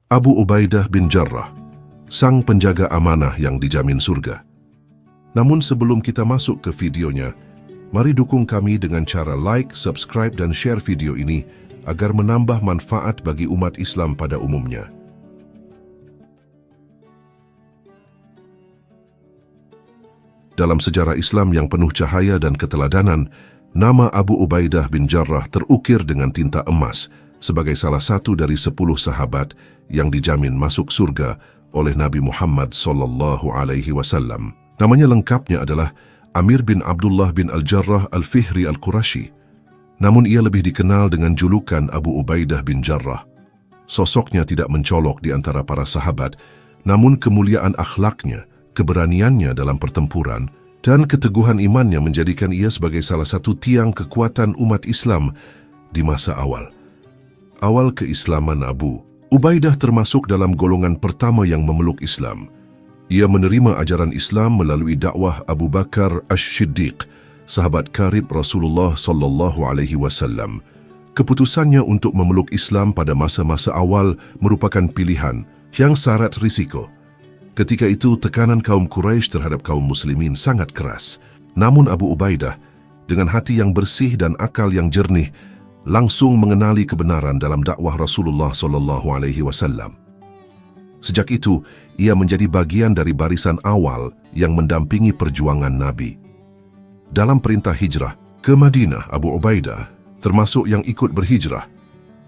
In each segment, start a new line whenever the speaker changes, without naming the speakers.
Abu Ubaidah bin Jarrah, sang penjaga amanah yang dijamin surga. Namun sebelum kita masuk ke videonya, mari dukung kami dengan cara like, subscribe dan share video ini agar menambah manfaat bagi umat Islam pada umumnya. Dalam sejarah Islam yang penuh cahaya dan keteladanan, nama Abu Ubaidah bin Jarrah terukir dengan tinta emas sebagai salah satu dari 10 sahabat yang dijamin masuk surga oleh Nabi Muhammad SAW. Namanya lengkapnya adalah Amir bin Abdullah bin Al-Jarrah Al-Fihri Al-Qurashi. Namun ia lebih dikenal dengan julukan Abu Ubaidah bin Jarrah. Sosoknya tidak mencolok di antara para sahabat, namun kemuliaan akhlaknya, keberaniannya dalam pertempuran, dan keteguhan imannya menjadikan ia sebagai salah satu tiang kekuatan umat Islam di masa awal. Awal keislaman Abu Ubaidah termasuk dalam golongan pertama yang memeluk Islam. Ia menerima ajaran Islam melalui dakwah Abu Bakar Ash-Shiddiq, sahabat karib Rasulullah SAW. Keputusannya untuk memeluk Islam pada masa-masa awal merupakan pilihan yang syarat risiko. Ketika itu tekanan kaum Quraisy terhadap kaum muslimin sangat keras. Namun Abu Ubaidah dengan hati yang bersih dan akal yang jernih langsung mengenali kebenaran dalam dakwah Rasulullah SAW. Sejak itu, ia menjadi bagian dari barisan awal yang mendampingi perjuangan Nabi. Dalam perintah hijrah ke Madinah, Abu Ubaidah termasuk yang ikut berhijrah,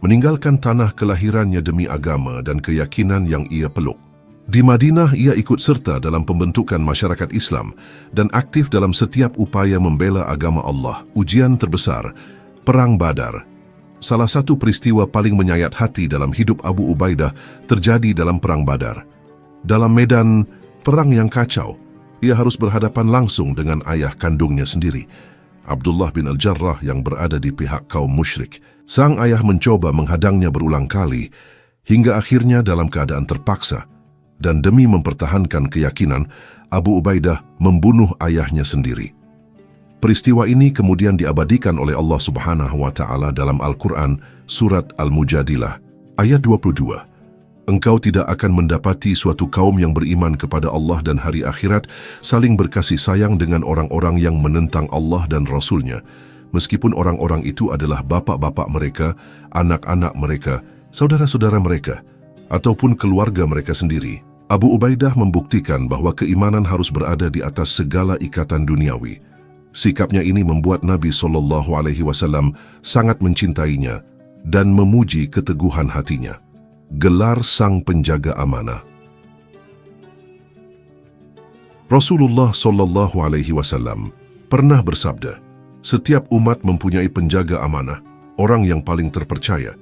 meninggalkan tanah kelahirannya demi agama dan keyakinan yang ia peluk. Di Madinah, ia ikut serta dalam pembentukan masyarakat Islam dan aktif dalam setiap upaya membela agama Allah. Ujian terbesar, Perang Badar. Salah satu peristiwa paling menyayat hati dalam hidup Abu Ubaidah terjadi dalam Perang Badar. Dalam medan perang yang kacau, ia harus berhadapan langsung dengan ayah kandungnya sendiri, Abdullah bin Al-Jarrah yang berada di pihak kaum musyrik. Sang ayah mencoba menghadangnya berulang kali, hingga akhirnya dalam keadaan terpaksa, dan demi mempertahankan keyakinan, Abu Ubaidah membunuh ayahnya sendiri. Peristiwa ini kemudian diabadikan oleh Allah Subhanahu wa Ta'ala dalam Al-Quran, Surat Al-Mujadilah, ayat 22. Engkau tidak akan mendapati suatu kaum yang beriman kepada Allah dan hari akhirat saling berkasih sayang dengan orang-orang yang menentang Allah dan Rasul-Nya, meskipun orang-orang itu adalah bapak-bapak mereka, anak-anak mereka, saudara-saudara mereka, ataupun keluarga mereka sendiri. Abu Ubaidah membuktikan bahwa keimanan harus berada di atas segala ikatan duniawi. Sikapnya ini membuat Nabi SAW sangat mencintainya dan memuji keteguhan hatinya. Gelar sang penjaga amanah. Rasulullah SAW pernah bersabda, setiap umat mempunyai penjaga amanah, orang yang paling terpercaya,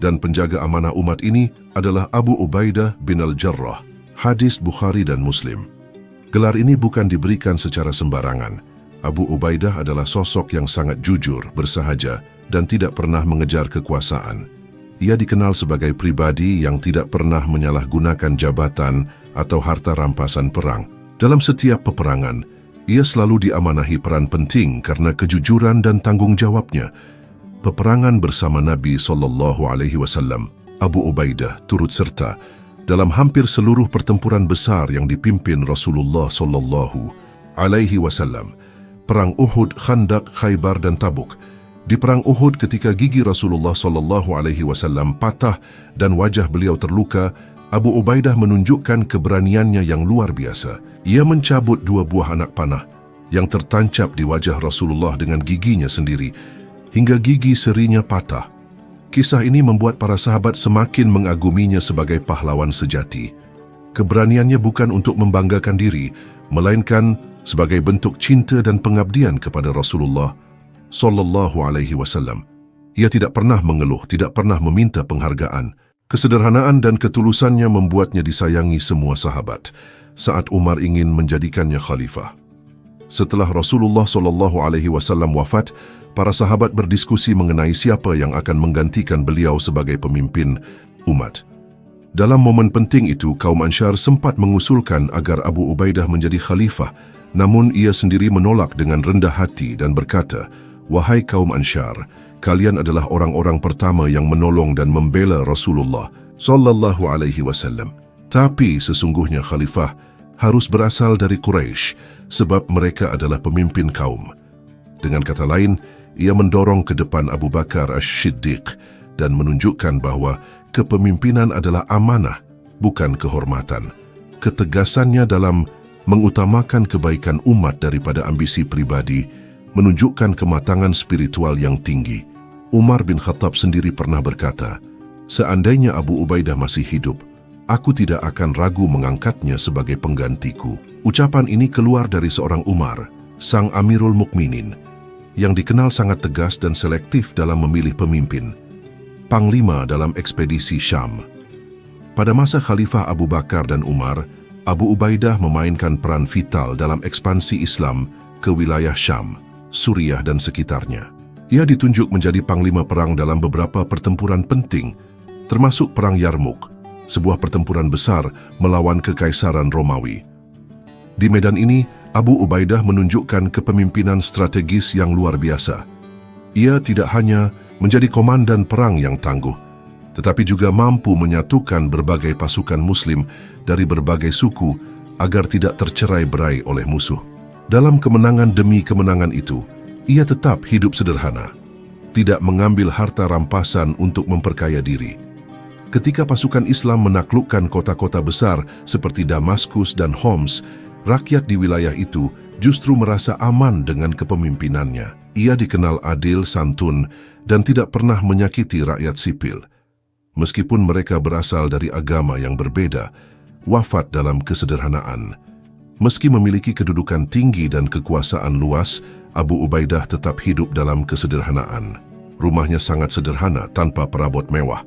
dan penjaga amanah umat ini adalah Abu Ubaidah bin Al-Jarrah. Hadis Bukhari dan Muslim. Gelar ini bukan diberikan secara sembarangan. Abu Ubaidah adalah sosok yang sangat jujur, bersahaja, dan tidak pernah mengejar kekuasaan. Ia dikenal sebagai pribadi yang tidak pernah menyalahgunakan jabatan atau harta rampasan perang. Dalam setiap peperangan, ia selalu diamanahi peran penting karena kejujuran dan tanggung jawabnya. Peperangan bersama Nabi SAW, Abu Ubaidah turut serta dalam hampir seluruh pertempuran besar yang dipimpin Rasulullah SAW. Perang Uhud, Khandaq, Khaybar dan Tabuk. Di Perang Uhud ketika gigi Rasulullah SAW patah dan wajah beliau terluka, Abu Ubaidah menunjukkan keberaniannya yang luar biasa. Ia mencabut 2 buah anak panah yang tertancap di wajah Rasulullah dengan giginya sendiri, hingga gigi serinya patah. Kisah ini membuat para sahabat semakin mengaguminya sebagai pahlawan sejati. Keberaniannya bukan untuk membanggakan diri, melainkan sebagai bentuk cinta dan pengabdian kepada Rasulullah SAW. Ia tidak pernah mengeluh, tidak pernah meminta penghargaan. Kesederhanaan dan ketulusannya membuatnya disayangi semua sahabat saat Umar ingin menjadikannya khalifah. Setelah Rasulullah SAW wafat, para sahabat berdiskusi mengenai siapa yang akan menggantikan beliau sebagai pemimpin umat. Dalam momen penting itu, kaum Ansyar sempat mengusulkan agar Abu Ubaidah menjadi khalifah, namun ia sendiri menolak dengan rendah hati dan berkata, "Wahai kaum Ansyar, kalian adalah orang-orang pertama yang menolong dan membela Rasulullah sallallahu alaihi wasallam. Tapi sesungguhnya khalifah harus berasal dari Quraisy sebab mereka adalah pemimpin kaum. Dengan kata lain, ia mendorong ke depan Abu Bakar As-Siddiq dan menunjukkan bahwa kepemimpinan adalah amanah, bukan kehormatan. Ketegasannya dalam mengutamakan kebaikan umat daripada ambisi pribadi menunjukkan kematangan spiritual yang tinggi. Umar bin Khattab sendiri pernah berkata, "Seandainya Abu Ubaidah masih hidup, aku tidak akan ragu mengangkatnya sebagai penggantiku." Ucapan ini keluar dari seorang Umar, sang Amirul Mukminin, yang dikenal sangat tegas dan selektif dalam memilih pemimpin. Panglima dalam ekspedisi Syam. Pada masa Khalifah Abu Bakar dan Umar, Abu Ubaidah memainkan peran vital dalam ekspansi Islam ke wilayah Syam, Suriah dan sekitarnya. Ia ditunjuk menjadi panglima perang dalam beberapa pertempuran penting, termasuk Perang Yarmuk, sebuah pertempuran besar melawan Kekaisaran Romawi. Di medan ini, Abu Ubaidah menunjukkan kepemimpinan strategis yang luar biasa. Ia tidak hanya menjadi komandan perang yang tangguh, tetapi juga mampu menyatukan berbagai pasukan Muslim dari berbagai suku agar tidak tercerai-berai oleh musuh. Dalam kemenangan demi kemenangan itu, ia tetap hidup sederhana, tidak mengambil harta rampasan untuk memperkaya diri. Ketika pasukan Islam menaklukkan kota-kota besar seperti Damaskus dan Homs, rakyat di wilayah itu justru merasa aman dengan kepemimpinannya. Ia dikenal adil, santun, dan tidak pernah menyakiti rakyat sipil. Meskipun mereka berasal dari agama yang berbeda, wafat dalam kesederhanaan. Meski memiliki kedudukan tinggi dan kekuasaan luas, Abu Ubaidah tetap hidup dalam kesederhanaan. Rumahnya sangat sederhana tanpa perabot mewah.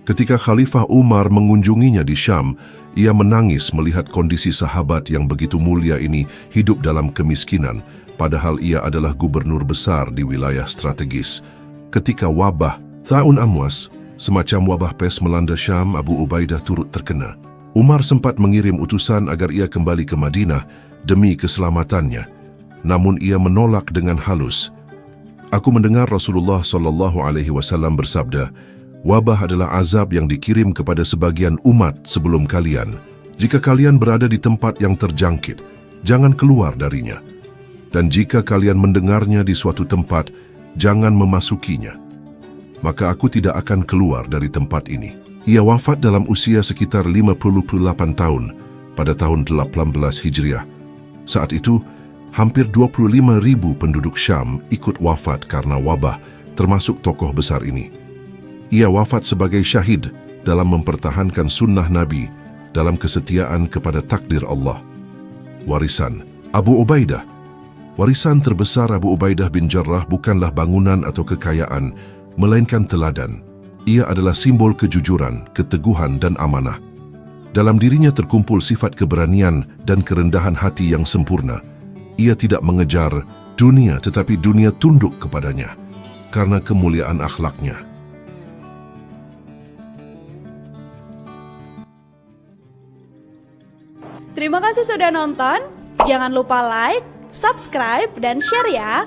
Ketika Khalifah Umar mengunjunginya di Syam, ia menangis melihat kondisi sahabat yang begitu mulia ini hidup dalam kemiskinan, padahal ia adalah gubernur besar di wilayah strategis. Ketika wabah Ta'un Amwas, semacam wabah pes melanda Syam, Abu Ubaidah turut terkena. Umar sempat mengirim utusan agar ia kembali ke Madinah demi keselamatannya. Namun ia menolak dengan halus. "Aku mendengar Rasulullah SAW bersabda, wabah adalah azab yang dikirim kepada sebagian umat sebelum kalian. Jika kalian berada di tempat yang terjangkit, jangan keluar darinya. Dan jika kalian mendengarnya di suatu tempat, jangan memasukinya. Maka aku tidak akan keluar dari tempat ini." Ia wafat dalam usia sekitar 58 tahun pada tahun 18 Hijriah. Saat itu, hampir 25.000 penduduk Syam ikut wafat karena wabah, termasuk tokoh besar ini. Ia wafat sebagai syahid dalam mempertahankan sunnah Nabi dalam kesetiaan kepada takdir Allah. Warisan Abu Ubaidah. Warisan terbesar Abu Ubaidah bin Jarrah bukanlah bangunan atau kekayaan, melainkan teladan. Ia adalah simbol kejujuran, keteguhan dan amanah. Dalam dirinya terkumpul sifat keberanian dan kerendahan hati yang sempurna. Ia tidak mengejar dunia, tetapi dunia tunduk kepadanya karena kemuliaan akhlaknya.
Terima kasih sudah nonton. Jangan lupa like, subscribe, dan share ya.